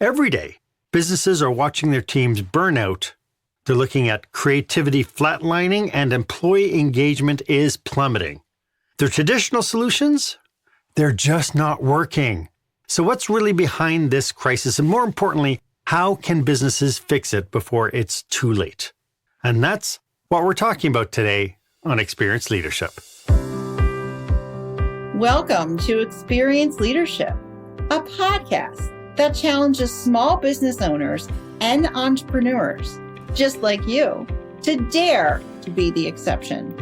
Every day, businesses are watching their teams burn out. They're looking at creativity flatlining and employee engagement is plummeting. Their traditional solutions, they're just not working. So what's really behind this crisis? And more importantly, how can businesses fix it before it's too late? And that's what we're talking about today on Experienced Leadership. Welcome to Experienced Leadership, a podcast that challenges small business owners and entrepreneurs, just like you, to dare to be the exception.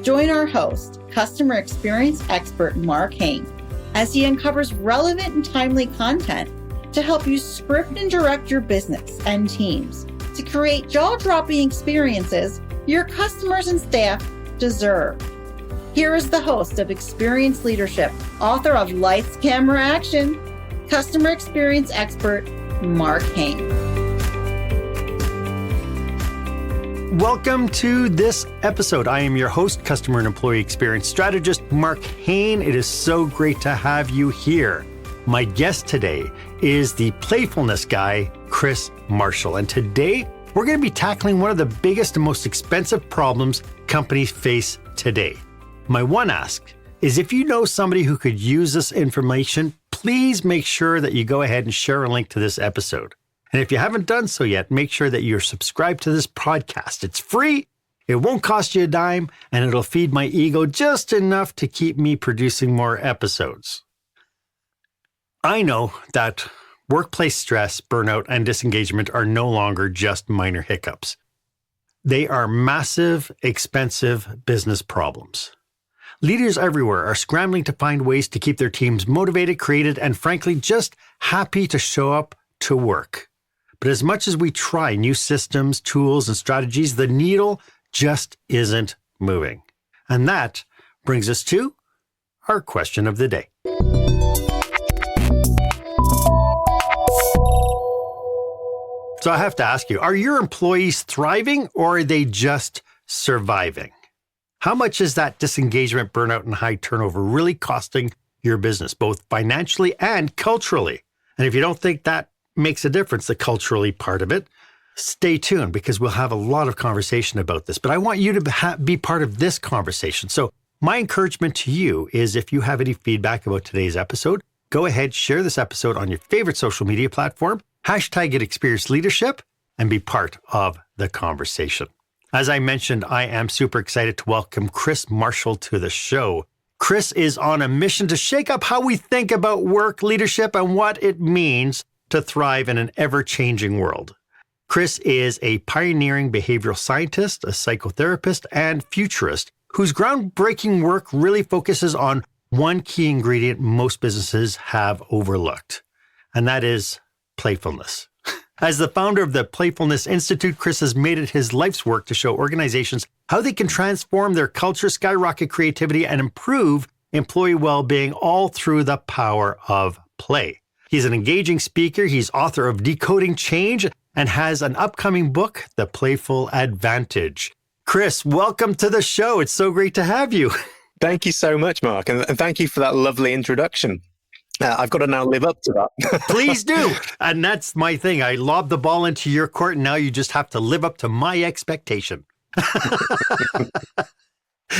Join our host, customer experience expert Marc Haine, as he uncovers relevant and timely content to help you script and direct your business and teams to create jaw-dropping experiences your customers and staff deserve. Here is the host of Experienced Leadership, author of Lights, Camera, Action, customer experience expert, Marc Haine. Welcome to this episode. I am your host, customer and employee experience strategist, Marc Haine. It is so great to have you here. My guest today is the playfulness guy, Chris Marshall. And today, we're going to be tackling one of the biggest and most expensive problems companies face today. My one ask is if you know somebody who could use this information, please make sure that you go ahead and share a link to this episode. And if you haven't done so yet, make sure that you're subscribed to this podcast. It's free, it won't cost you a dime, and it'll feed my ego just enough to keep me producing more episodes. I know that workplace stress, burnout, and disengagement are no longer just minor hiccups. They are massive, expensive business problems. Leaders everywhere are scrambling to find ways to keep their teams motivated, created, and frankly, just happy to show up to work. But as much as we try new systems, tools, and strategies, the needle just isn't moving. And that brings us to our question of the day. So I have to ask you, are your employees thriving or are they just surviving? How much is that disengagement, burnout, and high turnover really costing your business, both financially and culturally? And if you don't think that makes a difference, the culturally part of it, stay tuned because we'll have a lot of conversation about this. But I want you to be part of this conversation. So my encouragement to you is if you have any feedback about today's episode, go ahead, share this episode on your favorite social media platform, hashtag it Experienced Leadership, and be part of the conversation. As I mentioned, I am super excited to welcome Chris Marshall to the show. Chris is on a mission to shake up how we think about work, leadership, and what it means to thrive in an ever-changing world. Chris is a pioneering behavioral scientist, a psychotherapist, and futurist whose groundbreaking work really focuses on one key ingredient most businesses have overlooked, and that is playfulness. As the founder of the Playfulness Institute, Chris has made it his life's work to show organizations how they can transform their culture, skyrocket creativity, and improve employee well-being all through the power of play. He's an engaging speaker. He's author of Decoding Change and has an upcoming book, The Playful Advantage. Chris, welcome to the show. It's so great to have you. Thank you so much, Marc, and thank you for that lovely introduction. I've got to now live up to that. Please do. And that's my thing. I lobbed the ball into your court, and now you just have to live up to my expectation.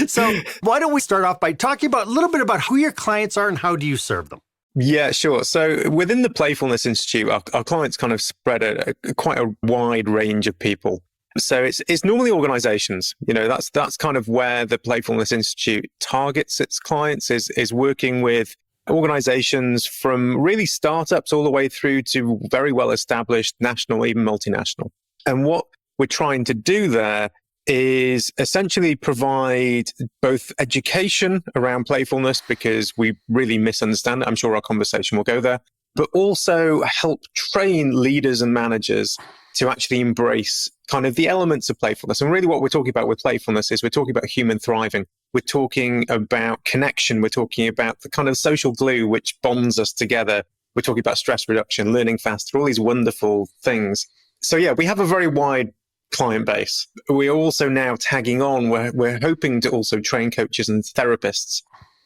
So why don't we start off by talking about a little bit about who your clients are and how do you serve them? Yeah, sure. So within the Playfulness Institute, our clients kind of spread quite a wide range of people. So it's normally organizations. You know, that's kind of where the Playfulness Institute targets its clients, is working with organizations from really startups all the way through to very well established national, even multinational. And what we're trying to do there is essentially provide both education around playfulness, because we really misunderstand it. I'm sure our conversation will go there, but also help train leaders and managers to actually embrace kind of the elements of playfulness. And really what we're talking about with playfulness is we're talking about human thriving. We're talking about connection. We're talking about the kind of social glue which bonds us together. We're talking about stress reduction, learning faster, all these wonderful things. So yeah, we have a very wide client base. We're also now tagging on, we're hoping to also train coaches and therapists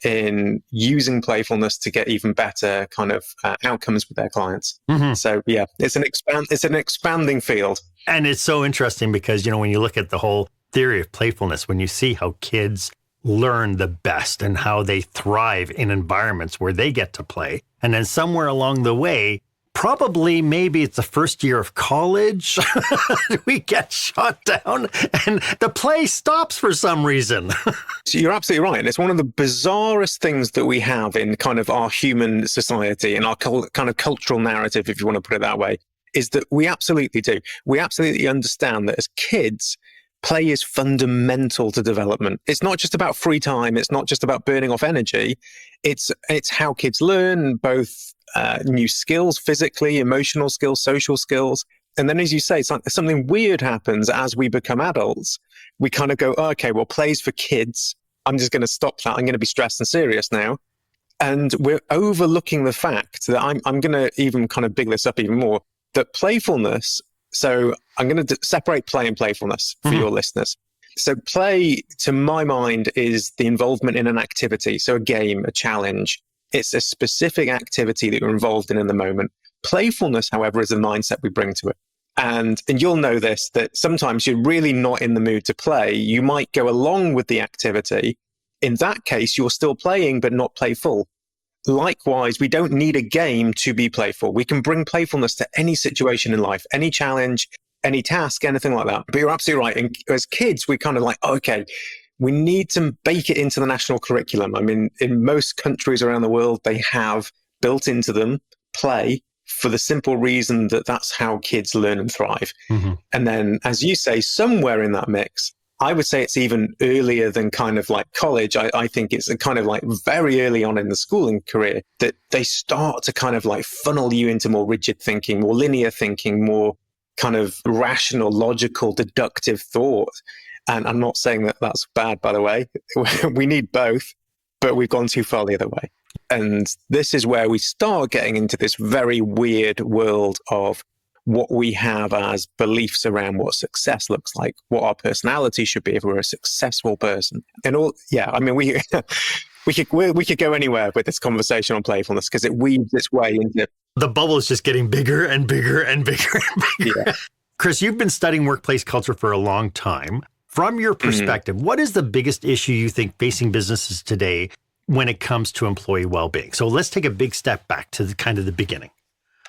in using playfulness to get even better kind of outcomes with their clients. So yeah, it's an expanding field. And it's so interesting because, when you look at the whole theory of playfulness, when you see how kids learn the best and how they thrive in environments where they get to play, and then somewhere along the way, probably maybe it's the first year of college, we get shot down and the play stops for some reason. So you're absolutely right. And it's one of the bizarrest things that we have in kind of our human society and our kind of cultural narrative, if you want to put it that way, is that we absolutely do. We absolutely understand that as kids, play is fundamental to development. It's not just about free time. It's not just about burning off energy. It's how kids learn both new skills, physically, emotional skills, social skills. And then, as you say, something weird happens as we become adults. We kind of go, oh, okay, well, play's for kids. I'm just going to stop that. I'm going to be stressed and serious now. And we're overlooking the fact that I'm going to even kind of big this up even more, that playfulness. So I'm going to separate play and playfulness for your listeners. So play, to my mind, is the involvement in an activity. So a game, a challenge. It's a specific activity that you're involved in the moment. Playfulness, however, is the mindset we bring to it. And you'll know this, that sometimes you're really not in the mood to play. You might go along with the activity. In that case, you're still playing, but not playful. Likewise, we don't need a game to be playful. We can bring playfulness to any situation in life, any challenge, any task, anything like that. But you're absolutely right. And as kids, we kind of like, okay, we need to bake it into the national curriculum. I mean, in most countries around the world, they have built into them play for the simple reason that that's how kids learn and thrive. And then, as you say, somewhere in that mix, I would say it's even earlier than kind of like college. I think it's a kind of like very early on in the schooling career that they start to kind of like funnel you into more rigid thinking, more linear thinking, more kind of rational, logical, deductive thought. And I'm not saying that that's bad, by the way. We need both, but we've gone too far the other way. And this is where we start getting into this very weird world of what we have as beliefs around what success looks like, what our personality should be if we're a successful person. And all, yeah, I mean, we could go anywhere with this conversation on playfulness because it weaves its way into... The bubble is just getting bigger and bigger and bigger and bigger. Yeah. Chris, you've been studying workplace culture for a long time. From your perspective, what is the biggest issue you think facing businesses today when it comes to employee well-being? So let's take a big step back to the beginning.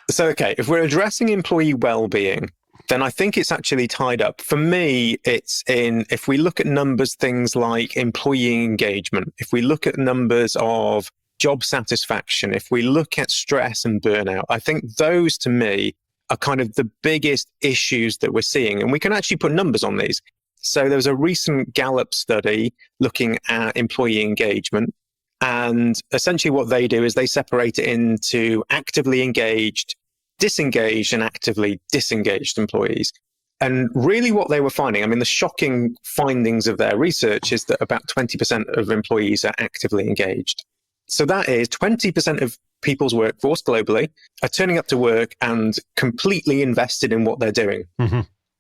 So, okay, if we're addressing employee well-being, then I think it's actually tied up. For me, it's in, if we look at numbers, things like employee engagement, if we look at numbers of job satisfaction, if we look at stress and burnout, I think those to me are kind of the biggest issues that we're seeing. And we can actually put numbers on these. So there was a recent Gallup study looking at employee engagement. And essentially what they do is they separate it into actively engaged, disengaged, and actively disengaged employees. And really what they were finding, I mean, the shocking findings of their research is that about 20% of employees are actively engaged. So that is 20% of people's workforce globally are turning up to work and completely invested in what they're doing.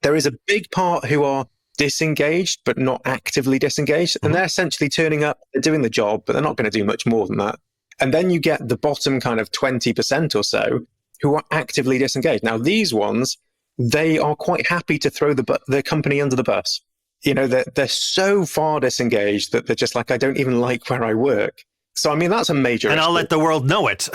There is a big part who are disengaged, but not actively disengaged. And they're essentially turning up, they're doing the job, but they're not going to do much more than that. And then you get the bottom kind of 20% or so who are actively disengaged. Now, these ones, they are quite happy to throw the company under the bus. You know, they're so far disengaged that they're just like, I don't even like where I work. So, I mean, that's a major And issue. I'll let the world know it,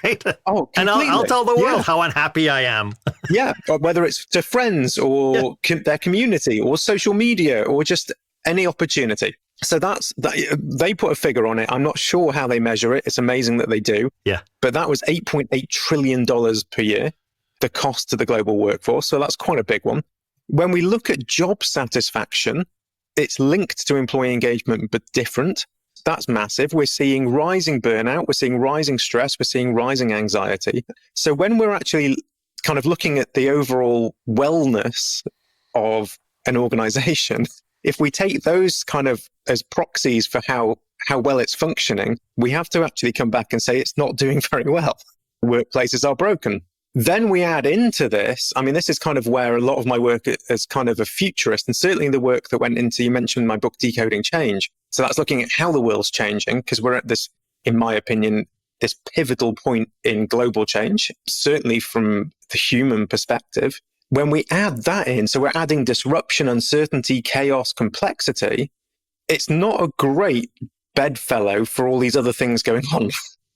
right? Oh, and I'll tell the world how unhappy I am. Yeah, or whether it's to friends or their community or social media or just any opportunity. So they put a figure on it. I'm not sure how they measure it. It's amazing that they do. Yeah. But that was $8.8 trillion per year, the cost to the global workforce. So that's quite a big one. When we look at job satisfaction, it's linked to employee engagement, but different. That's massive. We're seeing rising burnout. We're seeing rising stress. We're seeing rising anxiety. So when we're actually kind of looking at the overall wellness of an organization, if we take those kind of as proxies for how well it's functioning, we have to actually come back and say it's not doing very well. Workplaces are broken. Then we add into this, I mean, this is kind of where a lot of my work as kind of a futurist, and certainly the work that went into, you mentioned my book, Decoding Change. So that's looking at how the world's changing, because we're at this, in my opinion, this pivotal point in global change, certainly from the human perspective. When we add that in, so we're adding disruption, uncertainty, chaos, complexity, it's not a great bedfellow for all these other things going on.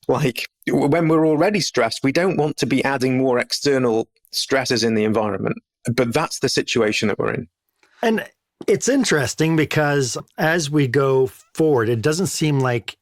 Like when we're already stressed, we don't want to be adding more external stresses in the environment. But that's the situation that we're in. And it's interesting because as we go forward, it doesn't seem like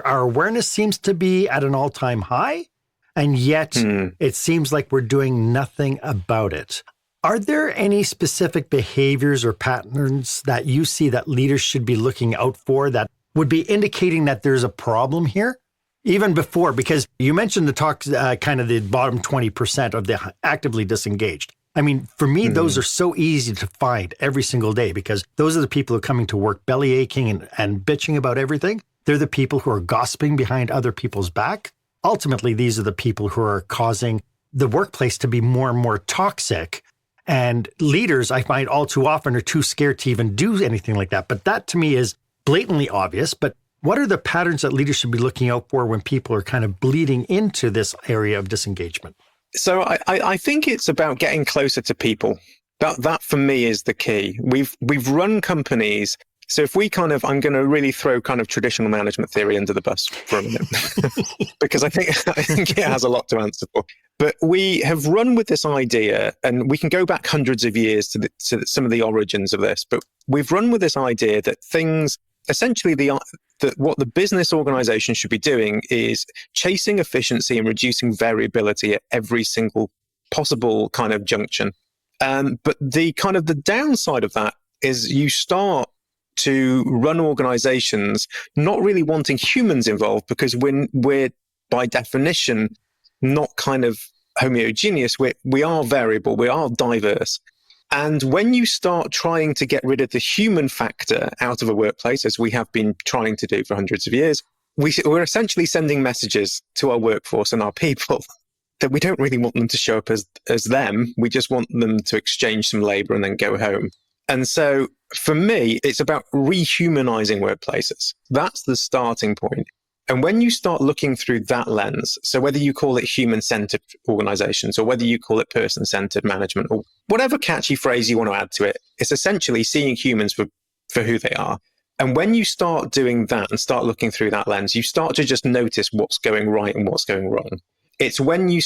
our awareness seems to be at an all-time high, and yet it seems like we're doing nothing about it. Are there any specific behaviors or patterns that you see that leaders should be looking out for that would be indicating that there's a problem here? Even before, because you mentioned the talk, kind of the bottom 20% of the actively disengaged. I mean, for me, those are so easy to find every single day because those are the people who are coming to work belly aching and bitching about everything. They're the people who are gossiping behind other people's back. Ultimately, these are the people who are causing the workplace to be more and more toxic. And leaders, I find all too often, are too scared to even do anything like that. But that to me is blatantly obvious. But what are the patterns that leaders should be looking out for when people are kind of bleeding into this area of disengagement? So I think it's about getting closer to people. That for me is the key. We've run companies. So if we I'm going to really throw kind of traditional management theory under the bus for a minute, because I think it has a lot to answer for. But we have run with this idea, and we can go back hundreds of years to some of the origins of this. But we've run with this idea that things, essentially that what the business organization should be doing is chasing efficiency and reducing variability at every single possible kind of junction. But the downside of that is you start to run organizations not really wanting humans involved, because we're by definition not kind of homogeneous. We are variable, we are diverse. And when you start trying to get rid of the human factor out of a workplace, as we have been trying to do for hundreds of years, we're essentially sending messages to our workforce and our people that we don't really want them to show up as them. We just want them to exchange some labor and then go home. And so for me, it's about rehumanizing workplaces. That's the starting point. And when you start looking through that lens, so whether you call it human-centered organizations or whether you call it person-centered management or whatever catchy phrase you want to add to it, it's essentially seeing humans for who they are. And when you start doing that and start looking through that lens, you start to just notice what's going right and what's going wrong. It's when you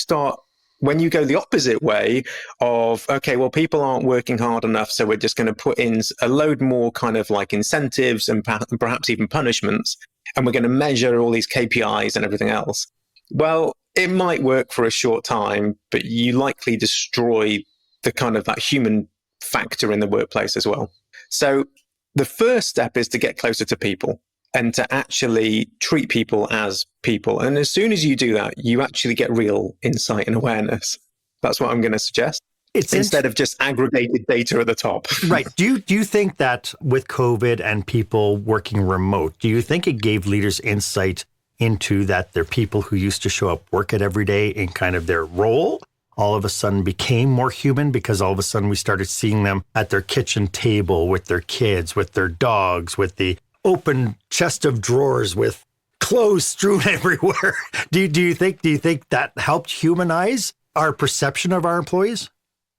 go the opposite way of, okay, well, people aren't working hard enough, so we're just going to put in a load more kind of like incentives and perhaps even punishments, and we're going to measure all these KPIs and everything else. Well, it might work for a short time, but you likely destroy the kind of that human factor in the workplace as well. So the first step is to get closer to people and to actually treat people as people. And as soon as you do that, you actually get real insight and awareness. That's what I'm going to suggest. Instead of just aggregated data at the top. Right. Do you think that with COVID and people working remote, do you think it gave leaders insight into that they're people who used to show up work at every day in kind of their role all of a sudden became more human because all of a sudden we started seeing them at their kitchen table with their kids, with their dogs, with the open chest of drawers with clothes strewn everywhere? Do you think that helped humanize our perception of our employees?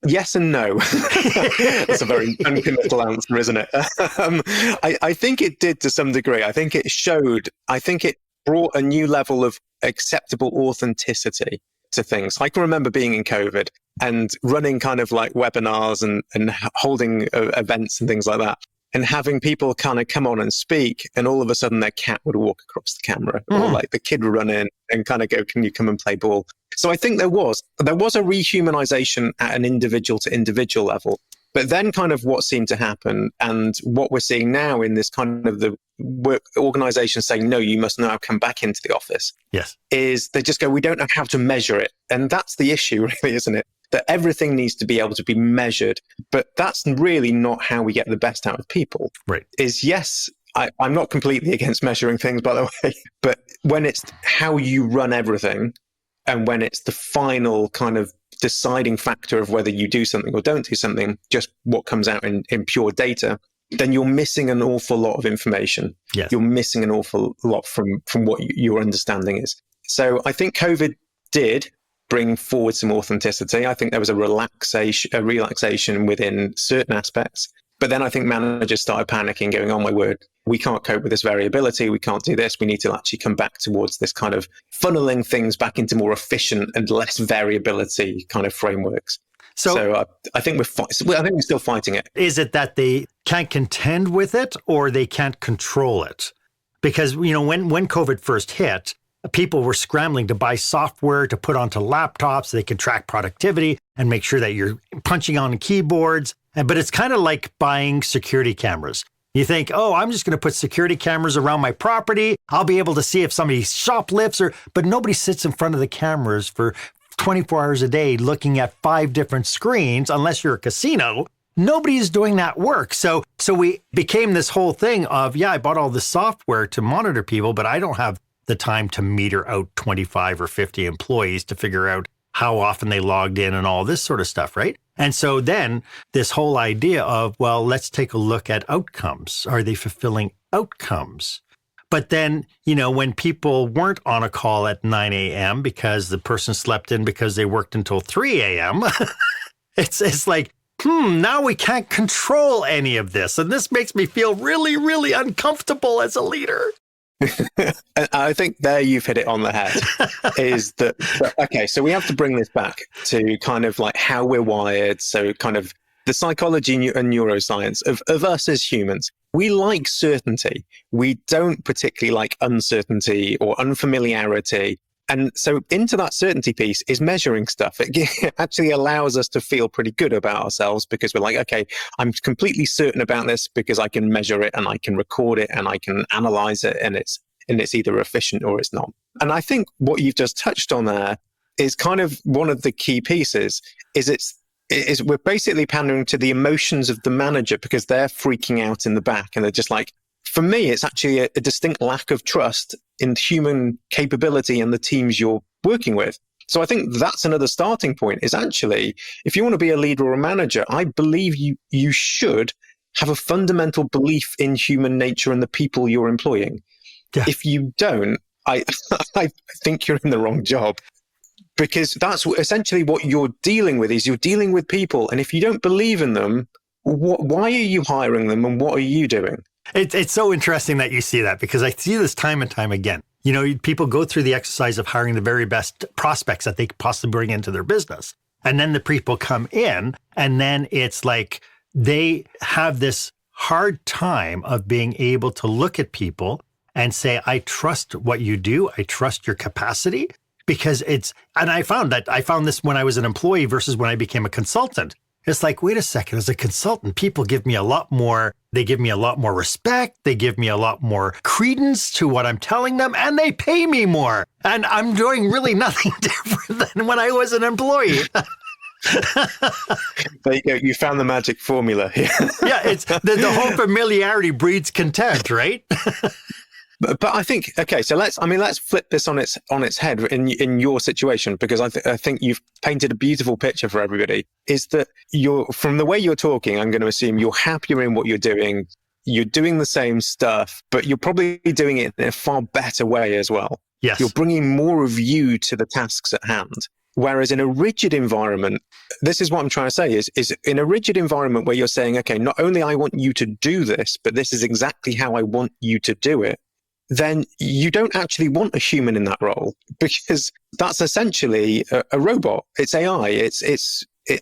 Yes and no. That's a very uncommittal answer, isn't it? I think it did to some degree. I think it brought a new level of acceptable authenticity to things. I can remember being in COVID and running kind of like webinars and holding events and things like that, and having people kind of come on and speak, and all of a sudden their cat would walk across the camera, or like the kid would run in and kind of go, "Can you come and play ball?" So I think there was a rehumanization at an individual to individual level. But then kind of what seemed to happen, and what we're seeing now in this kind of the work organization saying, no, you must now come back into the office. Yes. Is they just go, we don't know how to measure it. And that's the issue, really, isn't it? That everything needs to be able to be measured. But that's really not how we get the best out of people. Right. Yes, I'm not completely against measuring things, by the way, but when it's how you run everything, and when it's the final kind of deciding factor of whether you do something or don't do something, just what comes out in pure data, then you're missing an awful lot of information. Yes. You're missing an awful lot from what your understanding is. So I think COVID did bring forward some authenticity. I think there was a relaxation within certain aspects. But then I think managers started panicking, going, oh my word, we can't cope with this variability. We can't do this. We need to actually come back towards this kind of funneling things back into more efficient and less variability kind of frameworks. So I think we're still fighting it. Is it that they can't contend with it or they can't control it? Because, when COVID first hit, people were scrambling to buy software to put onto laptops so they can track productivity and make sure that you're punching on keyboards. But it's kind of like buying security cameras. You think, oh, I'm just going to put security cameras around my property. I'll be able to see if somebody shoplifts but nobody sits in front of the cameras for 24 hours a day looking at 5 different screens, unless you're a casino. Nobody's doing that work. So we became this whole thing of, I bought all this software to monitor people, but I don't have the time to meter out 25 or 50 employees to figure out how often they logged in and all this sort of stuff, right? And so then this whole idea of, well, let's take a look at outcomes. Are they fulfilling outcomes? But then, when people weren't on a call at 9 a.m. because the person slept in because they worked until 3 a.m., it's like, now we can't control any of this. And this makes me feel really, really uncomfortable as a leader. I think there you've hit it on the head, is that, okay, so we have to bring this back to kind of like how we're wired. So kind of the psychology and neuroscience of us as humans. We like certainty. We don't particularly like uncertainty or unfamiliarity. And so into that certainty piece is measuring stuff. It actually allows us to feel pretty good about ourselves because we're like, okay, I'm completely certain about this because I can measure it and I can record it and I can analyze it and it's either efficient or it's not. And I think what you've just touched on there is kind of one of the key pieces is we're basically pandering to the emotions of the manager because they're freaking out in the back and they're just like, for me, it's actually a distinct lack of trust in human capability and the teams you're working with. So I think that's another starting point is actually, if you want to be a leader or a manager, I believe you should have a fundamental belief in human nature and the people you're employing. Yeah. If you don't, I think you're in the wrong job. Because that's essentially what you're dealing with is you're dealing with people. And if you don't believe in them, why are you hiring them and what are you doing? It's so interesting that you see that because I see this time and time again. People go through the exercise of hiring the very best prospects that they could possibly bring into their business. And then the people come in and then it's like they have this hard time of being able to look at people and say, I trust what you do. I trust your capacity. Because and I found this when I was an employee versus when I became a consultant. It's like, wait a second, as a consultant, people give me a lot more respect. They give me a lot more credence to what I'm telling them, and they pay me more. And I'm doing really nothing different than when I was an employee. There you go. You found the magic formula here. Yeah, it's the whole familiarity breeds contempt, right? But I think, okay, so let's flip this on its head in your situation, because I think you've painted a beautiful picture for everybody, is that from the way you're talking, I'm going to assume you're happier in what you're doing the same stuff, but you're probably doing it in a far better way as well. Yes. You're bringing more of you to the tasks at hand. Whereas in a rigid environment, this is what I'm trying to say is in a rigid environment where you're saying, okay, not only I want you to do this, but this is exactly how I want you to do it. Then you don't actually want a human in that role because that's essentially a robot. It's AI.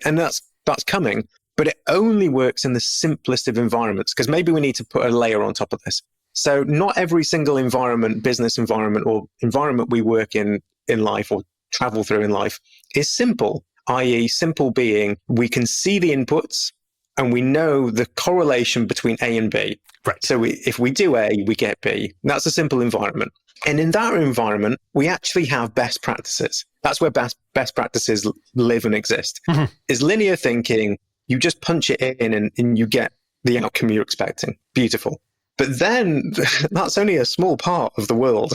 And that's coming, but it only works in the simplest of environments because maybe we need to put a layer on top of this. So not every single environment, business environment or environment we work in life or travel through in life is simple, i.e. simple being we can see the inputs and we know the correlation between A and B. Right. So if we do A, we get B. That's a simple environment. And in that environment, we actually have best practices. That's where best practices live and exist. Mm-hmm. Is linear thinking, you just punch it in and you get the outcome you're expecting. Beautiful. But then that's only a small part of the world.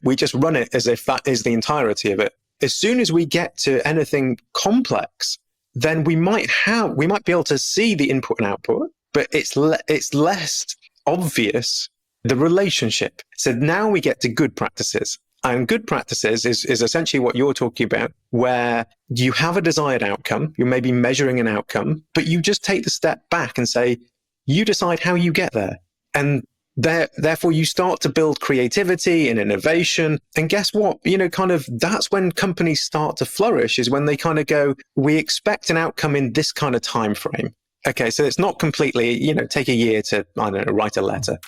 We just run it as if that is the entirety of it. As soon as we get to anything complex, then we might be able to see the input and output. but it's less obvious, the relationship. So now we get to good practices. And good practices is essentially what you're talking about, where you have a desired outcome, you're maybe measuring an outcome, but you just take the step back and say, you decide how you get there. And therefore you start to build creativity and innovation. And guess what? That's when companies start to flourish, is when they kind of go, we expect an outcome in this kind of time frame. Okay, so it's not completely, take a year to, write a letter.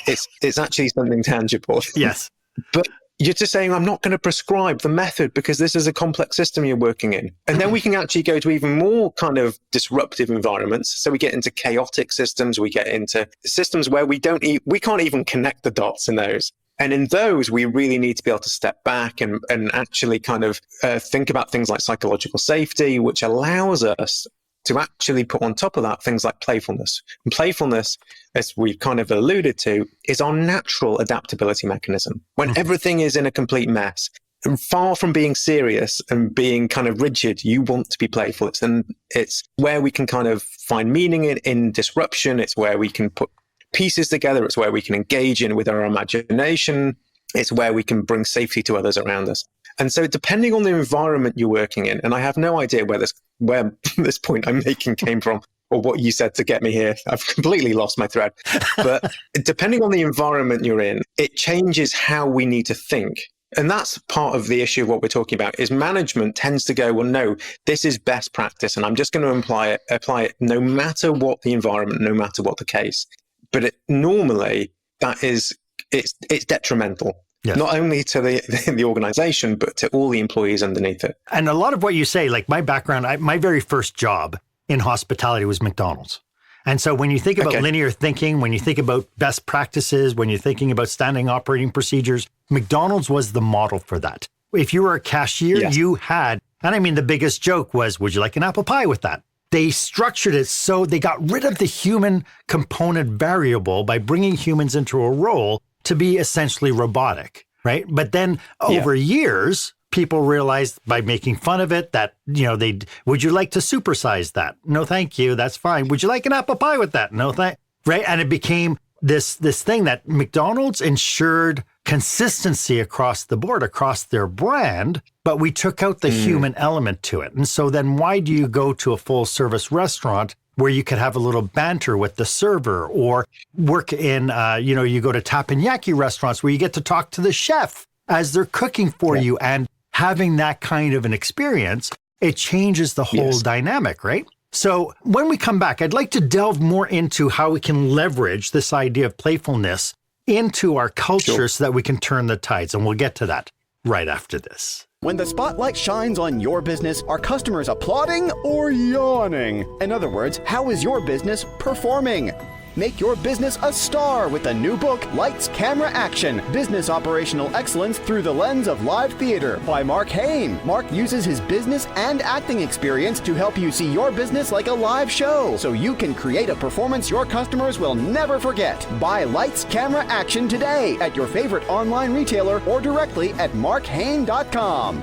It's actually something tangible. Yes. But you're just saying, I'm not going to prescribe the method because this is a complex system you're working in. And then we can actually go to even more kind of disruptive environments. So we get into chaotic systems. We get into systems where we can't even connect the dots in those. And in those, we really need to be able to step back and actually kind of think about things like psychological safety, which allows us to actually put on top of that things like playfulness. And playfulness, as we've kind of alluded to, is our natural adaptability mechanism. When everything is in a complete mess, and far from being serious and being kind of rigid, you want to be playful. It's where we can kind of find meaning in disruption. It's where we can put pieces together. It's where we can engage in with our imagination. It's where we can bring safety to others around us. And so depending on the environment you're working in, and I have no idea where this point I'm making came from or what you said to get me here. I've completely lost my thread. But depending on the environment you're in, it changes how we need to think. And that's part of the issue of what we're talking about, is management tends to go, well, no, this is best practice, and I'm just going to apply it no matter what the environment, no matter what the case. But normally it's detrimental. Yes. Not only to the organization, but to all the employees underneath it. And a lot of what you say, like my background, my very first job in hospitality was McDonald's. And so when you think about linear thinking, when you think about best practices, when you're thinking about standing operating procedures, McDonald's was the model for that. If you were a cashier, you had, and I mean, the biggest joke was, would you like an apple pie with that? They structured it so they got rid of the human component variable by bringing humans into a role to be essentially robotic, right? But then over years, people realized by making fun of it that, would you like to supersize that? No, thank you. That's fine. Would you like an apple pie with that? No, right? And it became this thing that McDonald's ensured consistency across the board, across their brand, but we took out the human element to it. And so then why do you go to a full service restaurant where you could have a little banter with the server, or work in, you go to teppanyaki restaurants where you get to talk to the chef as they're cooking for you, and having that kind of an experience, it changes the whole dynamic, right? So when we come back, I'd like to delve more into how we can leverage this idea of playfulness into our culture so that we can turn the tides. And we'll get to that right after this. When the spotlight shines on your business, are customers applauding or yawning? In other words, how is your business performing? Make your business a star with the new book, Lights, Camera, Action, Business Operational Excellence Through the Lens of Live Theater by Marc Haine. Marc uses his business and acting experience to help you see your business like a live show, so you can create a performance your customers will never forget. Buy Lights, Camera, Action today at your favorite online retailer or directly at marchaine.com.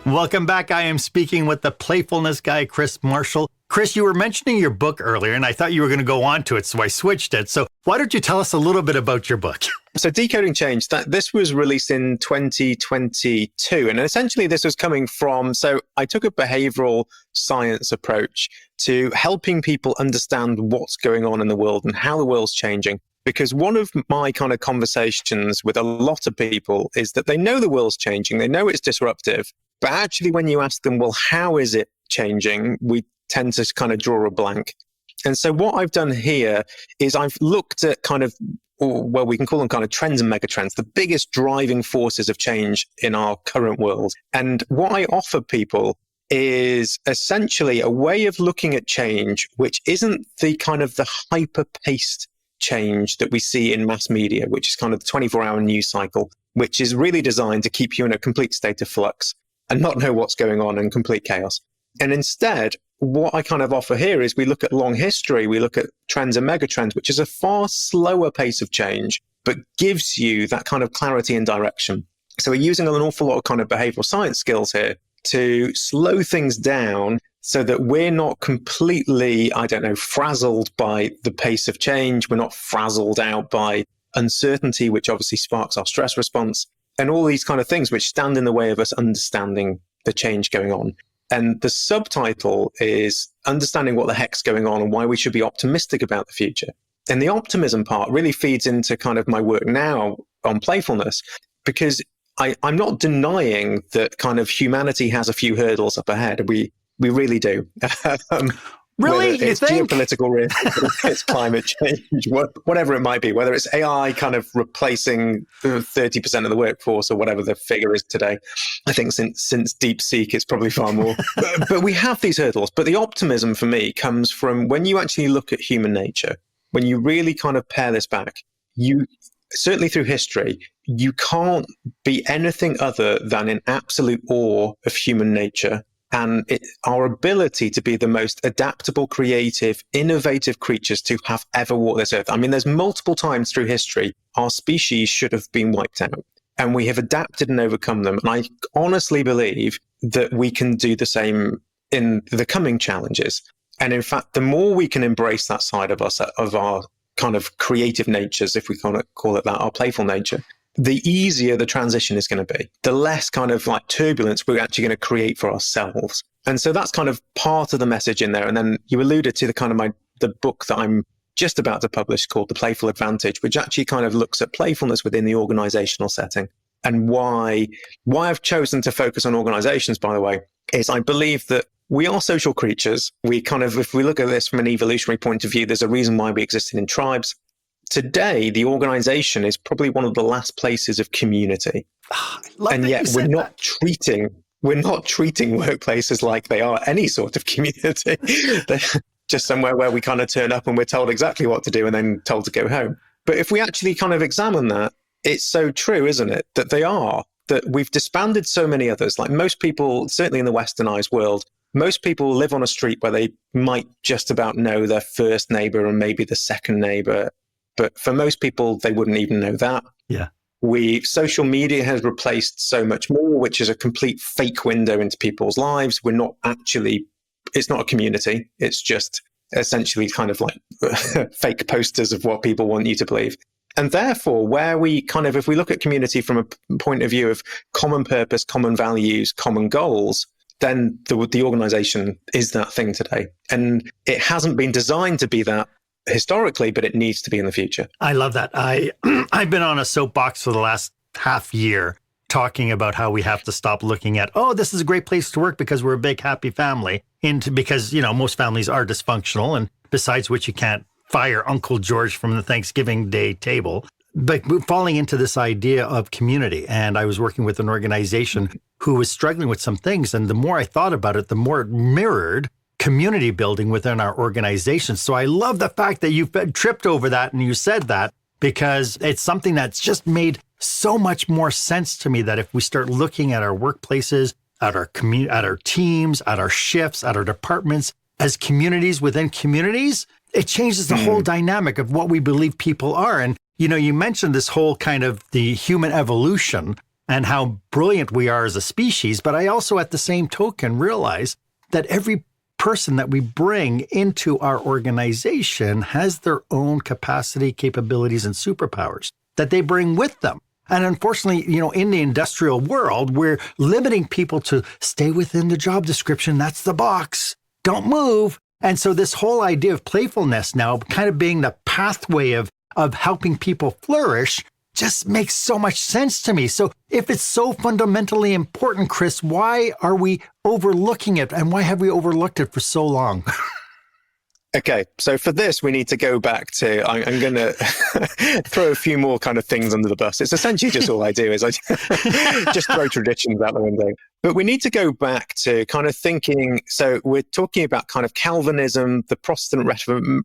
Welcome back. I am speaking with the playfulness guy, Chris Marshall. Chris, you were mentioning your book earlier, and I thought you were going to go on to it, so I switched it. So why don't you tell us a little bit about your book? So Decoding Change, this was released in 2022. And essentially this was coming from, so I took a behavioral science approach to helping people understand what's going on in the world and how the world's changing. Because one of my kind of conversations with a lot of people is that they know the world's changing, they know it's disruptive, but actually when you ask them, well, how is it changing? We tend to kind of draw a blank. And so what I've done here is I've looked at kind of, well, we can call them kind of trends and megatrends, the biggest driving forces of change in our current world. And what I offer people is essentially a way of looking at change, which isn't the kind of the hyper-paced change that we see in mass media, which is kind of the 24-hour news cycle, which is really designed to keep you in a complete state of flux and not know what's going on in complete chaos. And instead, what I kind of offer here is we look at long history, we look at trends and megatrends, which is a far slower pace of change, but gives you that kind of clarity and direction. So we're using an awful lot of kind of behavioral science skills here to slow things down so that we're not completely, frazzled by the pace of change. We're not frazzled out by uncertainty, which obviously sparks our stress response, and all these kind of things which stand in the way of us understanding the change going on. And the subtitle is understanding what the heck's going on and why we should be optimistic about the future. And the optimism part really feeds into kind of my work now on playfulness, because I'm not denying that kind of humanity has a few hurdles up ahead. We really do. Really? Whether it's geopolitical risk, it's climate change, whatever it might be, whether it's AI kind of replacing 30% of the workforce or whatever the figure is today. I think since DeepSeek, it's probably far more. But we have these hurdles. But the optimism for me comes from when you actually look at human nature, when you really kind of pare this back, you certainly through history, you can't be anything other than in absolute awe of human nature. And our ability to be the most adaptable, creative, innovative creatures to have ever walked this earth. I mean, there's multiple times through history, our species should have been wiped out. And we have adapted and overcome them. And I honestly believe that we can do the same in the coming challenges. And in fact, the more we can embrace that side of us, of our kind of creative natures, if we kind of call it that, our playful nature, the easier the transition is going to be, the less kind of like turbulence we're actually going to create for ourselves. And so that's kind of part of the message in there. And then you alluded to the kind of the book that I'm just about to publish called The Playful Advantage, which actually kind of looks at playfulness within the organizational setting. And why I've chosen to focus on organizations, by the way, is I believe that we are social creatures. We kind of, if we look at this from an evolutionary point of view, there's a reason why we existed in tribes. Today, the organization is probably one of the last places of community. And yet we're not treating workplaces like they are any sort of community. They're just somewhere where we kind of turn up and we're told exactly what to do and then told to go home. But if we actually kind of examine that, it's so true, isn't it? That we've disbanded so many others. Like most people, certainly in the westernized world, most people live on a street where they might just about know their first neighbor and maybe the second neighbor. But for most people, they wouldn't even know that. Yeah. Social media has replaced so much more, which is a complete fake window into people's lives. It's not a community. It's just essentially kind of like fake posters of what people want you to believe. And therefore, if we look at community from a point of view of common purpose, common values, common goals, then the organization is that thing today. And it hasn't been designed to be that historically, but it needs to be in the future. I love that. I've been on a soapbox for the last half year talking about how we have to stop looking at, this is a great place to work because we're a big, happy family. Because, most families are dysfunctional, and besides which you can't fire Uncle George from the Thanksgiving Day table. But falling into this idea of community. And I was working with an organization who was struggling with some things. And the more I thought about it, the more it mirrored community building within our organization. So I love the fact that you tripped over that and you said that, because it's something that's just made so much more sense to me, that if we start looking at our workplaces, at our at our teams, at our shifts, at our departments, as communities within communities, it changes the whole dynamic of what we believe people are. And, you mentioned this whole kind of the human evolution and how brilliant we are as a species. But I also, at the same token, realize that every person that we bring into our organization has their own capacity, capabilities, and superpowers that they bring with them. And unfortunately, in the industrial world, we're limiting people to stay within the job description. That's the box. Don't move. And so this whole idea of playfulness now kind of being the pathway of helping people flourish just makes so much sense to me. So if it's so fundamentally important, Chris, why are we overlooking it? And why have we overlooked it for so long? Okay, so for this, we need to go back to, I'm going to throw a few more kind of things under the bus. It's essentially just all I do is I just throw traditions out the window. But we need to go back to kind of thinking, so we're talking about kind of Calvinism, the Protestant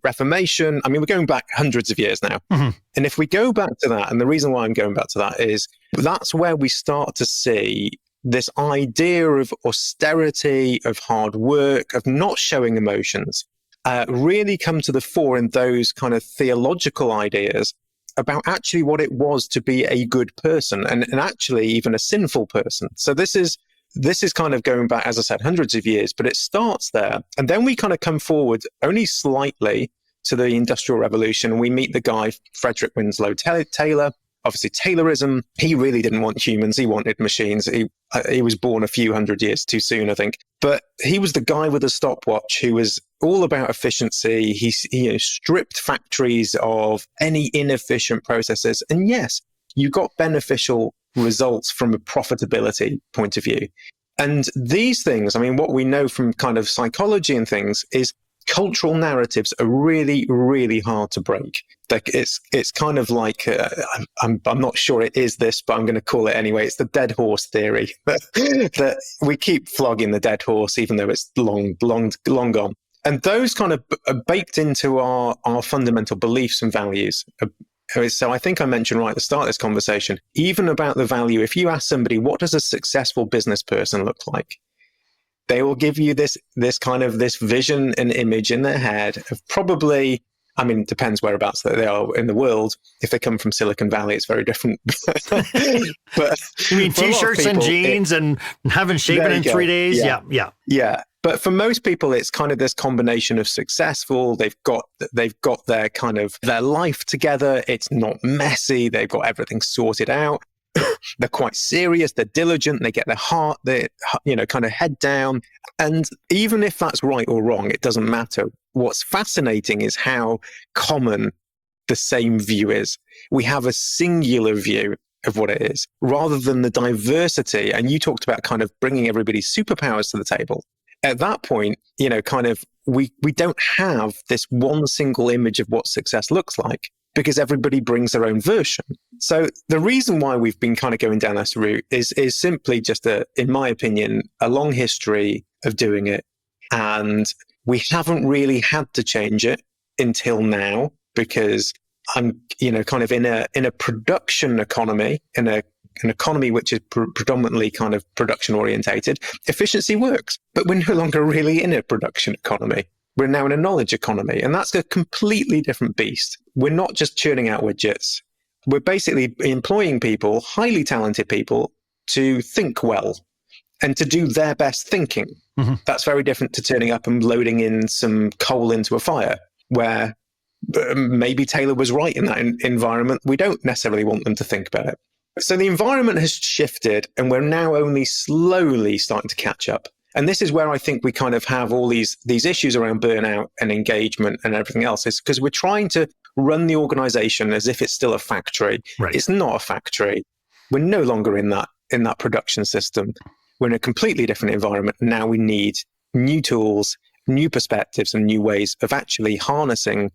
Reformation. I mean, we're going back hundreds of years now. Mm-hmm. And if we go back to that, and the reason why I'm going back to that is that's where we start to see this idea of austerity, of hard work, of not showing emotions, really come to the fore in those kind of theological ideas about actually what it was to be a good person and actually even a sinful person. So this is this is kind of going back, as I said, hundreds of years, but it starts there. And then we kind of come forward only slightly to the Industrial Revolution. We meet the guy, Frederick Winslow Taylor. Obviously, Taylorism, he really didn't want humans. He wanted machines. He was born a few hundred years too soon, I think. But he was the guy with a stopwatch who was all about efficiency. He stripped factories of any inefficient processes. And yes, you got beneficial results from a profitability point of view. And these things, I mean, what we know from kind of psychology and things is cultural narratives are really, really hard to break. Like it's kind of like, I'm not sure it is this, but I'm going to call it anyway. It's the dead horse theory that we keep flogging the dead horse, even though it's long gone. And those kind of are baked into our fundamental beliefs and values. So I think I mentioned right at the start of this conversation, even about the value, if you ask somebody, what does a successful business person look like? They will give you this kind of this vision and image in their head of probably, I mean, it depends whereabouts that they are in the world. If they come from Silicon Valley, it's very different. But you mean t-shirts and jeans and haven't shaven in 3 days? Yeah. But for most people, it's kind of this combination of successful. They've got their kind of their life together. It's not messy. They've got everything sorted out. They're quite serious. They're diligent. They get their heart, kind of head down. And even if that's right or wrong, it doesn't matter. What's fascinating is how common the same view is. We have a singular view of what it is, rather than the diversity. And you talked about kind of bringing everybody's superpowers to the table. At that point, kind of we don't have this one single image of what success looks like, because everybody brings their own version. So the reason why we've been kind of going down this route is simply just in my opinion, a long history of doing it. And we haven't really had to change it until now, because I'm, kind of in a production economy, in an economy which is predominantly kind of production orientated. Efficiency works, but we're no longer really in a production economy. We're now in a knowledge economy, and that's a completely different beast. We're not just churning out widgets. We're basically employing people, highly talented people, to think well and to do their best thinking. Mm-hmm. That's very different to turning up and loading in some coal into a fire, where maybe Taylor was right in that environment. We don't necessarily want them to think about it. So the environment has shifted, and we're now only slowly starting to catch up. And this is where I think we kind of have all these issues around burnout and engagement and everything else, is because we're trying to run the organization as if it's still a factory. Right. It's not a factory. We're no longer in that production system. We're in a completely different environment. Now we need new tools, new perspectives, and new ways of actually harnessing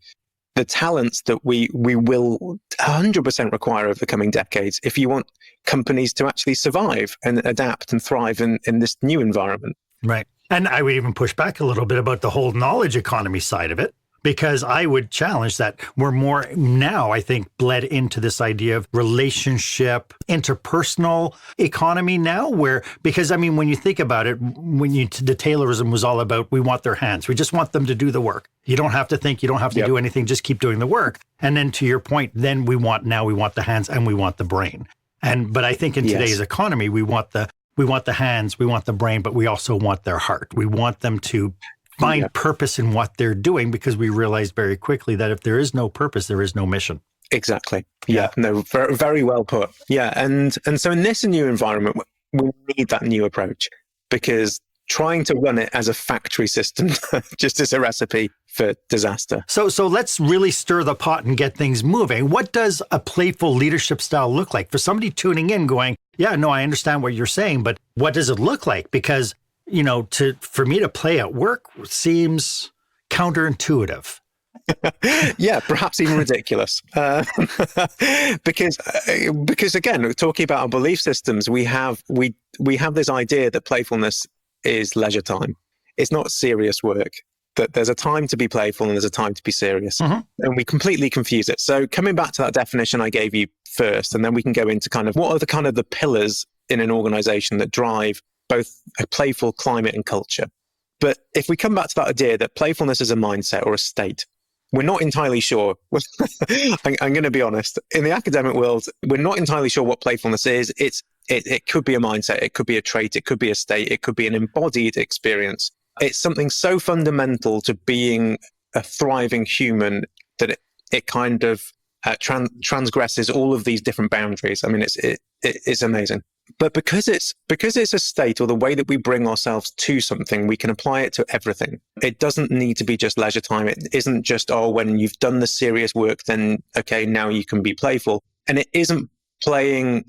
the talents that we will 100% require over the coming decades if you want companies to actually survive and adapt and thrive in this new environment. Right. And I would even push back a little bit about the whole knowledge economy side of it, because I would challenge that we're more now, I think, bled into this idea of relationship, interpersonal economy now, because I mean, when you think about it, the Taylorism was all about, we want their hands. We just want them to do the work. You don't have to think, you don't have to do anything, just keep doing the work. And then to your point, then we want the hands and we want the brain. But I think in today's economy, we want the hands, we want the brain, but we also want their heart. We want them to find purpose in what they're doing, because we realized very quickly that if there is no purpose, there is no mission. Exactly. Yeah. No, very, very well put. Yeah. And so in this new environment, we need that new approach, because trying to run it as a factory system just is a recipe for disaster. So let's really stir the pot and get things moving. What does a playful leadership style look like for somebody tuning in going, yeah, no, I understand what you're saying, but what does it look like? Because, for me to play at work seems counterintuitive. Yeah, perhaps even ridiculous. Because again, talking about our belief systems, we have this idea that playfulness is leisure time. It's not serious work. That there's a time to be playful and there's a time to be serious. Mm-hmm. And we completely confuse it. So coming back to that definition I gave you first, and then we can go into kind of what are the pillars in an organization that drive both a playful climate and culture. But if we come back to that idea that playfulness is a mindset or a state, we're not entirely sure. I'm going to be honest. In the academic world, we're not entirely sure what playfulness is. It's It could be a mindset, it could be a trait, it could be a state, it could be an embodied experience. It's something so fundamental to being a thriving human that it kind of transgresses all of these different boundaries. I mean, it's amazing. But because it's a state, or the way that we bring ourselves to something, we can apply it to everything. It doesn't need to be just leisure time. It isn't just, when you've done the serious work, then okay, now you can be playful. And it isn't playing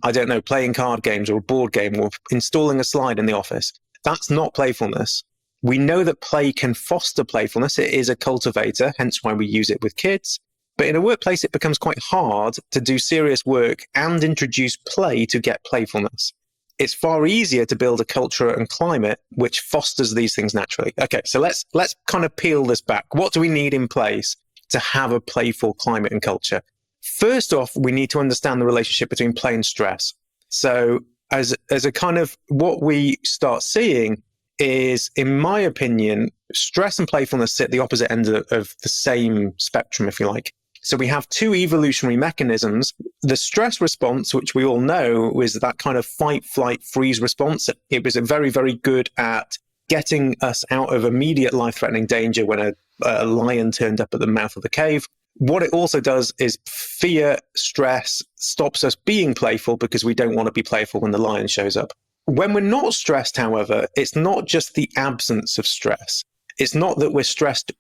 card games or a board game or installing a slide in the office. That's not playfulness. We know that play can foster playfulness. It is a cultivator, hence why we use it with kids. But in a workplace, it becomes quite hard to do serious work and introduce play to get playfulness. It's far easier to build a culture and climate which fosters these things naturally. Okay, so let's kind of peel this back. What do we need in place to have a playful climate and culture? First off, we need to understand the relationship between play and stress. So as a kind of what we start seeing is, in my opinion, stress and playfulness sit at the opposite end of the same spectrum, if you like. So we have two evolutionary mechanisms. The stress response, which we all know, is that kind of fight, flight, freeze response. It was very, very good at getting us out of immediate life-threatening danger when a lion turned up at the mouth of the cave. What it also does is fear, stress, stops us being playful because we don't want to be playful when the lion shows up. When we're not stressed, however, it's not just the absence of stress. It's not that we're stressed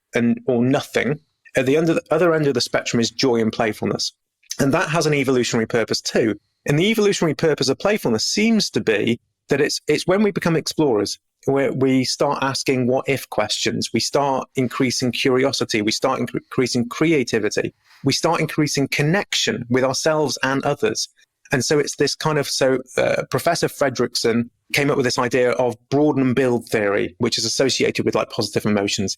or nothing. At the other end of the spectrum is joy and playfulness. And that has an evolutionary purpose too. And the evolutionary purpose of playfulness seems to be that it's when we become explorers, where we start asking what if questions, we start increasing curiosity, we start increasing creativity, we start increasing connection with ourselves and others. And so it's this kind of, Professor Fredrickson came up with this idea of broaden and build theory, which is associated with like positive emotions.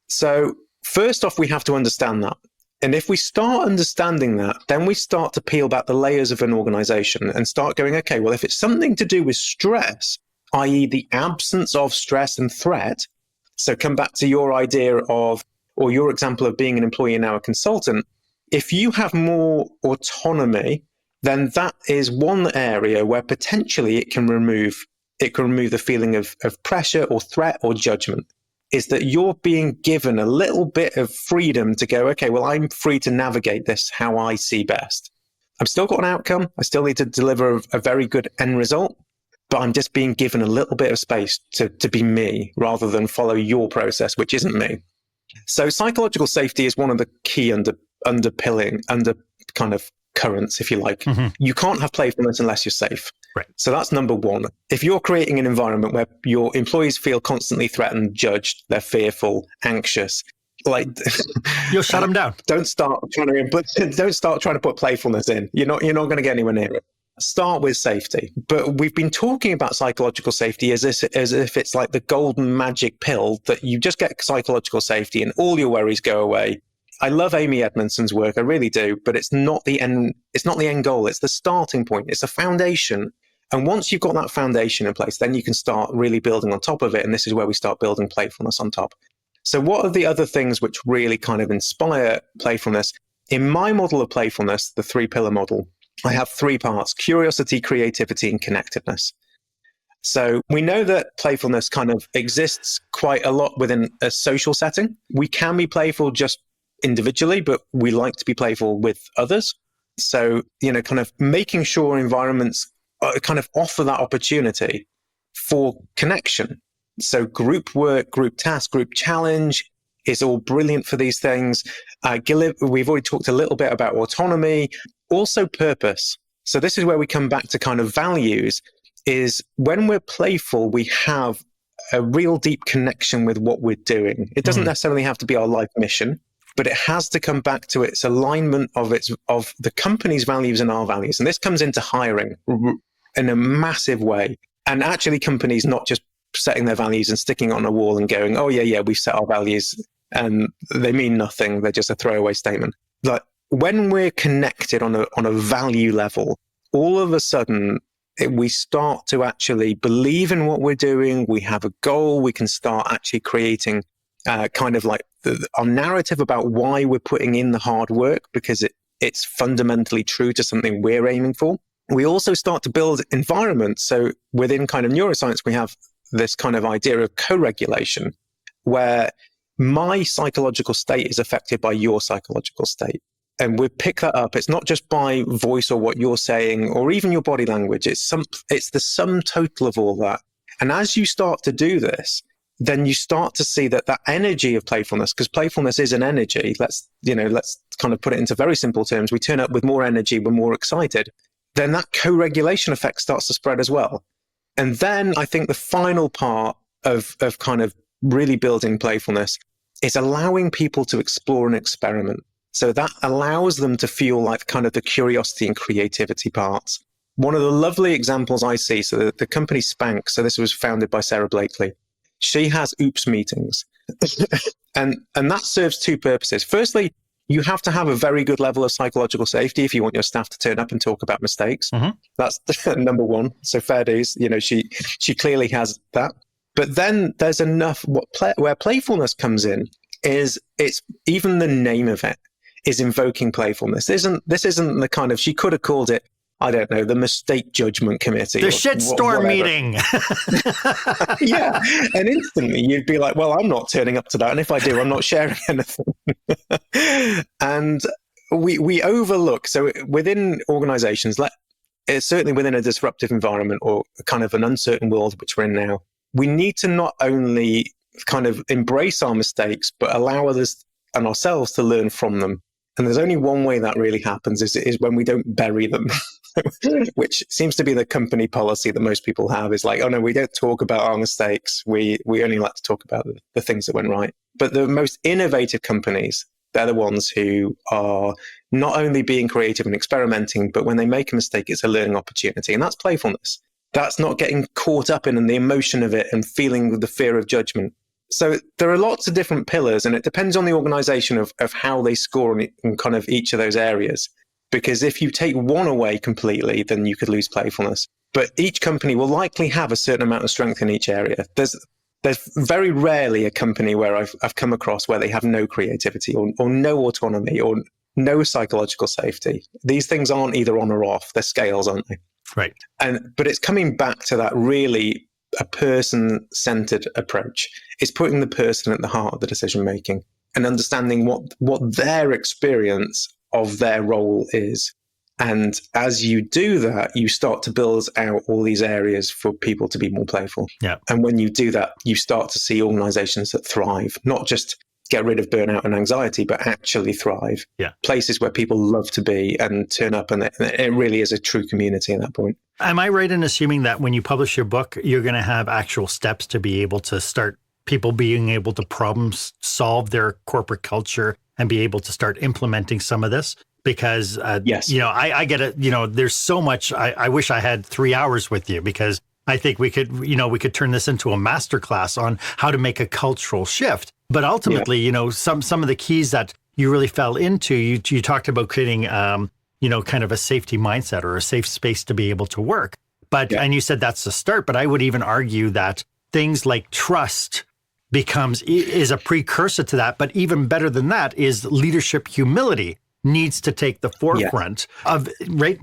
So first off, we have to understand that. And if we start understanding that, then we start to peel back the layers of an organization and start going, okay, well, if it's something to do with stress, i.e. the absence of stress and threat. So come back to your idea of, or your example of being an employee and now a consultant. If you have more autonomy, then that is one area where potentially it can remove the feeling of pressure or threat or judgment. Is that you're being given a little bit of freedom to go, okay, well, I'm free to navigate this how I see best. I've still got an outcome. I still need to deliver a very good end result, but I'm just being given a little bit of space to be me rather than follow your process, which isn't me. So psychological safety is one of the key under kind of currents, if you like. Mm-hmm. You can't have playfulness unless you're safe. Right. So that's number one. If you're creating an environment where your employees feel constantly threatened, judged, they're fearful, anxious, like you'll shut them down. Don't start trying to put playfulness in. You're not going to get anywhere near it. Start with safety. But we've been talking about psychological safety as if it's like the golden magic pill that you just get psychological safety and all your worries go away. I love Amy Edmondson's work, I really do, but it's not the end goal. It's the starting point. It's a foundation. And once you've got that foundation in place, then you can start really building on top of it. And this is where we start building playfulness on top. So what are the other things which really kind of inspire playfulness? In my model of playfulness, the 3-pillar model, I have 3 parts: curiosity, creativity, and connectedness. So we know that playfulness kind of exists quite a lot within a social setting. We can be playful just individually, but we like to be playful with others. So, kind of making sure environments kind of offer that opportunity for connection. So group work, group task, group challenge is all brilliant for these things. We've already talked a little bit about autonomy, also purpose. So this is where we come back to kind of values, is when we're playful, we have a real deep connection with what we're doing. It doesn't necessarily have to be our life mission, but it has to come back to its alignment of the company's values and our values. And this comes into hiring in a massive way. And actually companies not just setting their values and sticking it on a wall and going, oh yeah, we've set our values and they mean nothing. They're just a throwaway statement. Like when we're connected on a value level, all of a sudden we start to actually believe in what we're doing. We have a goal. We can start actually creating kind of like our narrative about why we're putting in the hard work, because it's fundamentally true to something we're aiming for. we also start to build environments. So within kind of neuroscience, we have this kind of idea of co-regulation, where my psychological state is affected by your psychological state. And we pick that up. It's not just by voice or what you're saying or even your body language. It's the sum total of all that. And as you start to do this, then you start to see that energy of playfulness, because playfulness is an energy. Let's kind of put it into very simple terms. We turn up with more energy, we're more excited. Then that co-regulation effect starts to spread as well. And then I think the final part of kind of really building playfulness is allowing people to explore and experiment. So that allows them to feel like kind of the curiosity and creativity parts. One of the lovely examples I see, so the company Spank, so this was founded by Sarah Blakely. She has oops meetings. and that serves two purposes. Firstly, you have to have a very good level of psychological safety if you want your staff to turn up and talk about mistakes. Mm-hmm. That's number one. So fair dues, she clearly has that. But then there's enough, where playfulness comes in is it's even the name of it is invoking playfulness. This isn't the kind of, she could have called it, I don't know, the mistake judgment committee. The shitstorm meeting. Yeah. And instantly you'd be like, well, I'm not turning up to that. And if I do, I'm not sharing anything. And we overlook, so within organizations, certainly within a disruptive environment or kind of an uncertain world, which we're in now, we need to not only kind of embrace our mistakes, but allow others and ourselves to learn from them. And there's only one way that really happens is when we don't bury them, which seems to be the company policy that most people have, is like, oh no, we don't talk about our mistakes. We only like to talk about the things that went right. But the most innovative companies, they're the ones who are not only being creative and experimenting, but when they make a mistake, it's a learning opportunity. And that's playfulness. That's not getting caught up in the emotion of it and feeling the fear of judgment. So there are lots of different pillars, and it depends on the organization of how they score in kind of each of those areas. Because if you take one away completely, then you could lose playfulness. But each company will likely have a certain amount of strength in each area. There's very rarely a company where I've come across where they have no creativity or no autonomy or no psychological safety. These things aren't either on or off. They're scales, aren't they? Right. But it's coming back to that really a person-centered approach. It's putting the person at the heart of the decision-making and understanding what their experience of their role is. And as you do that, you start to build out all these areas for people to be more playful. Yeah. And when you do that, you start to see organizations that thrive, not just get rid of burnout and anxiety, but actually thrive. Yeah. Places where people love to be and turn up, and it really is a true community at that point. Am I right in assuming that when you publish your book, you're going to have actual steps to be able to start people being able to problem solve their corporate culture and be able to start implementing some of this? Because, yes. I get it. There's so much. I wish I had 3 hours with you, because I think we could turn this into a masterclass on how to make a cultural shift. But ultimately, some of the keys that you really fell into, you talked about creating, kind of a safety mindset or a safe space to be able to work. And you said that's the start. But I would even argue that things like trust is a precursor to that. But even better than that is leadership humility needs to take the forefront of, right?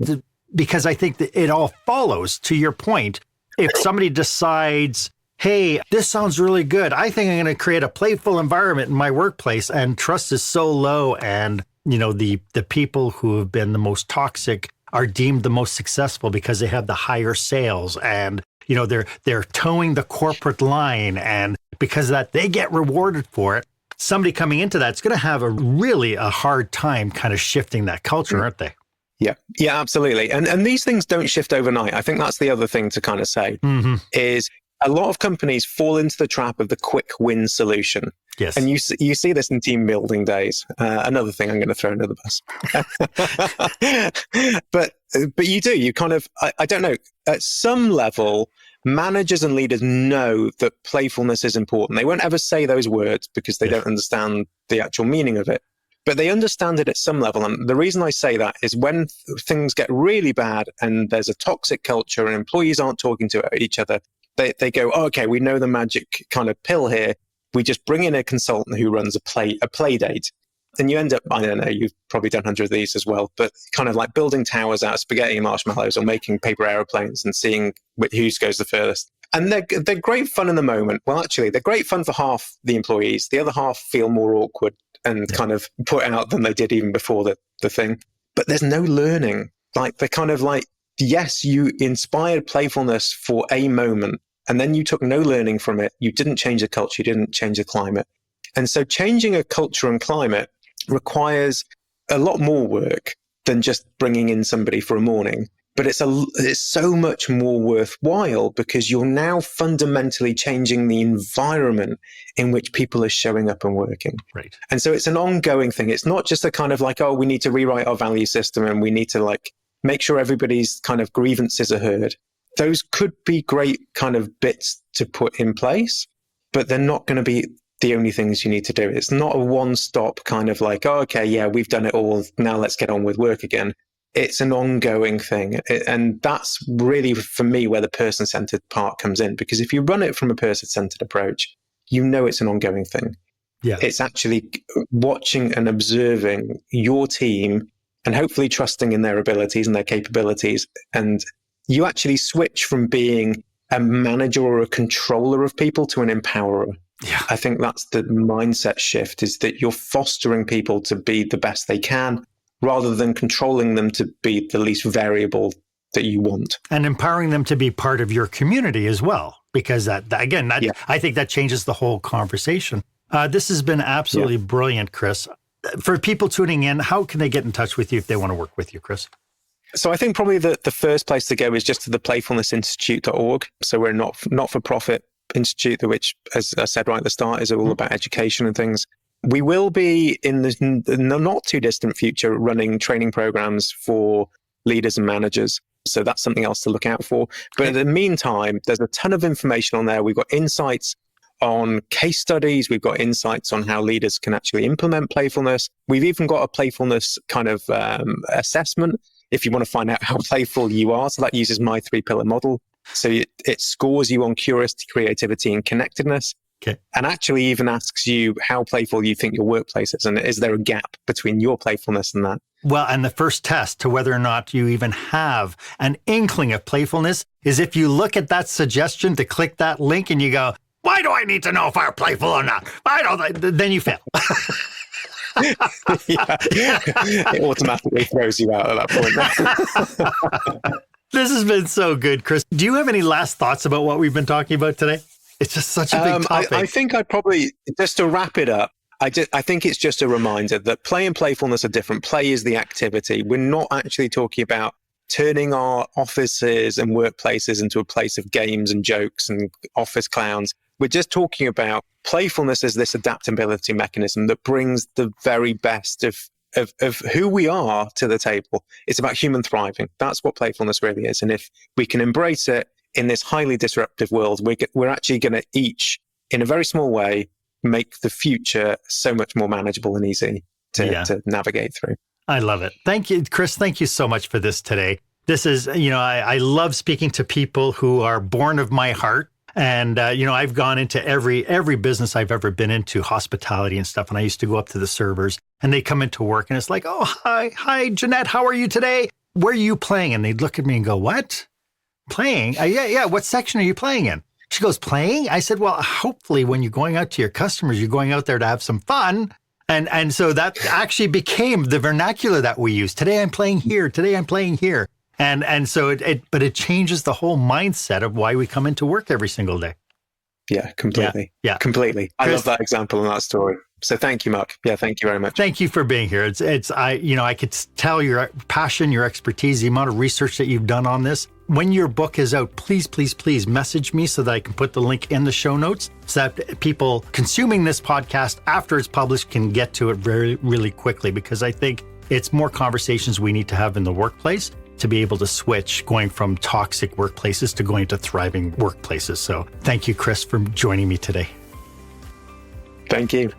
Because I think that it all follows, to your point. If somebody decides, hey, this sounds really good, I think I'm going to create a playful environment in my workplace, and trust is so low, and the people who have been the most toxic are deemed the most successful because they have the higher sales, and they're towing the corporate line, and because of that they get rewarded for it. Somebody coming into that's going to have a hard time kind of shifting that culture, aren't they? Yeah, absolutely. And these things don't shift overnight. I think that's the other thing to kind of say, is a lot of companies fall into the trap of the quick win solution. Yes. And you see this in team building days. Another thing I'm going to throw under the bus. But you kind of, I don't know, at some level, managers and leaders know that playfulness is important. They won't ever say those words because they don't understand the actual meaning of it. But they understand it at some level. And the reason I say that is when things get really bad and there's a toxic culture and employees aren't talking to each other, they go, oh, okay, we know the magic kind of pill here. We just bring in a consultant who runs a play date. And you end up, I don't know, you've probably done hundreds of these as well, but kind of like building towers out of spaghetti and marshmallows or making paper aeroplanes and seeing whose goes the furthest. And they're great fun in the moment. Well, actually, they're great fun for half the employees. The other half feel more awkward and kind of put out than they did even before the thing. But there's no learning. Like, they're kind of like, yes, you inspired playfulness for a moment, and then you took no learning from it. You didn't change the culture. You didn't change the climate. And so changing a culture and climate requires a lot more work than just bringing in somebody for a morning. But it's so much more worthwhile because you're now fundamentally changing the environment in which people are showing up and working. Right. And so it's an ongoing thing. It's not just a kind of like, oh, we need to rewrite our value system and we need to like make sure everybody's kind of grievances are heard. Those could be great kind of bits to put in place, but they're not going to be the only things you need to do. It's not a one-stop kind of like, oh, okay, yeah, we've done it all. Now let's get on with work again. It's an ongoing thing. And that's really, for me, where the person-centered part comes in. Because if you run it from a person-centered approach, you know it's an ongoing thing. Yeah. It's actually watching and observing your team and hopefully trusting in their abilities and their capabilities. And you actually switch from being a manager or a controller of people to an empowerer. Yeah. I think that's the mindset shift, is that you're fostering people to be the best they can rather than controlling them to be the least variable that you want. And empowering them to be part of your community as well, because I think that changes the whole conversation. This has been absolutely brilliant, Chris. For people tuning in, how can they get in touch with you if they want to work with you, Chris? So I think probably the first place to go is just to the playfulnessinstitute.org. So we're a not-for-profit institute, which, as I said right at the start, is all about education and things. We will be in the not too distant future running training programs for leaders and managers. So that's something else to look out for. But in the meantime, there's a ton of information on there. We've got insights on case studies. We've got insights on how leaders can actually implement playfulness. We've even got a playfulness kind of assessment if you want to find out how playful you are. So that uses my 3-pillar model. So it scores you on curiosity, creativity, and connectedness. Okay. And actually even asks you how playful you think your workplace is. And is there a gap between your playfulness and that? Well, and the first test to whether or not you even have an inkling of playfulness is if you look at that suggestion to click that link and you go, why do I need to know if I'm playful or not? Then you fail. It automatically throws you out at that point. This has been so good, Chris. Do you have any last thoughts about what we've been talking about today? It's just such a big topic. I think I'd probably, just to wrap it up, I think it's just a reminder that play and playfulness are different. Play is the activity. We're not actually talking about turning our offices and workplaces into a place of games and jokes and office clowns. We're just talking about playfulness as this adaptability mechanism that brings the very best of who we are to the table. It's about human thriving. That's what playfulness really is. And if we can embrace it in this highly disruptive world, we're actually going to each, in a very small way, make the future so much more manageable and easy to navigate through. I love it. Thank you, Chris. Thank you so much for this today. This is, I love speaking to people who are born of my heart. And, I've gone into every business I've ever been into, hospitality and stuff. And I used to go up to the servers and they come into work and it's like, oh, hi, Jeanette, how are you today? Where are you playing? And they'd look at me and go, what? Playing? Yeah. What section are you playing in? She goes, playing? I said, well, hopefully when you're going out to your customers, you're going out there to have some fun. And so that actually became the vernacular that we use. Today I'm playing here. Today I'm playing here. And so it changes the whole mindset of why we come into work every single day. Yeah, completely. Yeah. Completely. I love that example and that story. So thank you, Marc. Yeah, thank you very much. Thank you for being here. I could tell your passion, your expertise, the amount of research that you've done on this. When your book is out, please, please, please message me so that I can put the link in the show notes so that people consuming this podcast after it's published can get to it very, really quickly, because I think it's more conversations we need to have in the workplace to be able to switch going from toxic workplaces to going to thriving workplaces. So thank you, Chris, for joining me today. Thank you.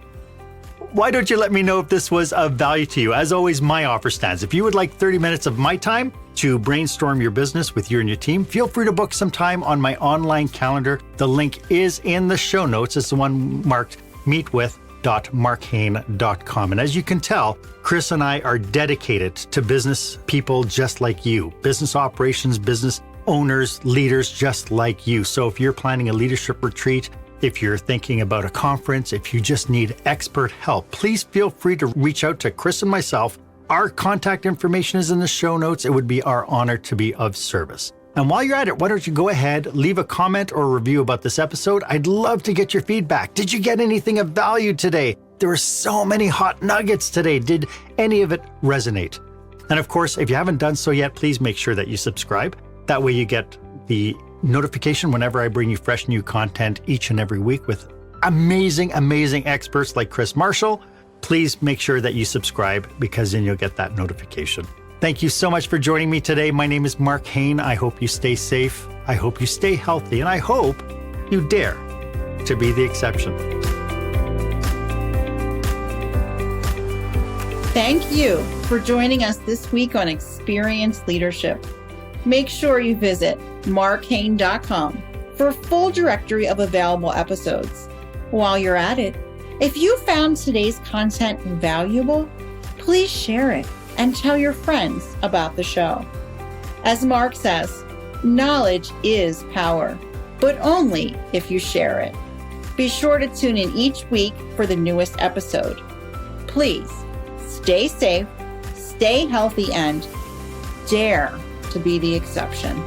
Why don't you let me know if this was of value to you? As always, my offer stands. If you would like 30 minutes of my time to brainstorm your business with you and your team, feel free to book some time on my online calendar. The link is in the show notes. It's the one marked Meet With. www.marchaine.com. And as you can tell, Chris and I are dedicated to business people just like you, business operations, business owners, leaders just like you. So if you're planning a leadership retreat, if you're thinking about a conference, if you just need expert help, please feel free to reach out to Chris and myself. Our contact information is in the show notes. It would be our honor to be of service. And while you're at it, why don't you go ahead, leave a comment or review about this episode? I'd love to get your feedback. Did you get anything of value today? There were so many hot nuggets today. Did any of it resonate? And of course, if you haven't done so yet, please make sure that you subscribe. That way you get the notification whenever I bring you fresh new content each and every week with amazing experts like Chris Marshall. Please make sure that you subscribe because then you'll get that notification. Thank you so much for joining me today. My name is Marc Haine. I hope you stay safe. I hope you stay healthy. And I hope you dare to be the exception. Thank you for joining us this week on Experienced Leadership. Make sure you visit marchaine.com for a full directory of available episodes. While you're at it, if you found today's content valuable, please share it and tell your friends about the show. As Marc says, knowledge is power, but only if you share it. Be sure to tune in each week for the newest episode. Please stay safe, stay healthy, and dare to be the exception.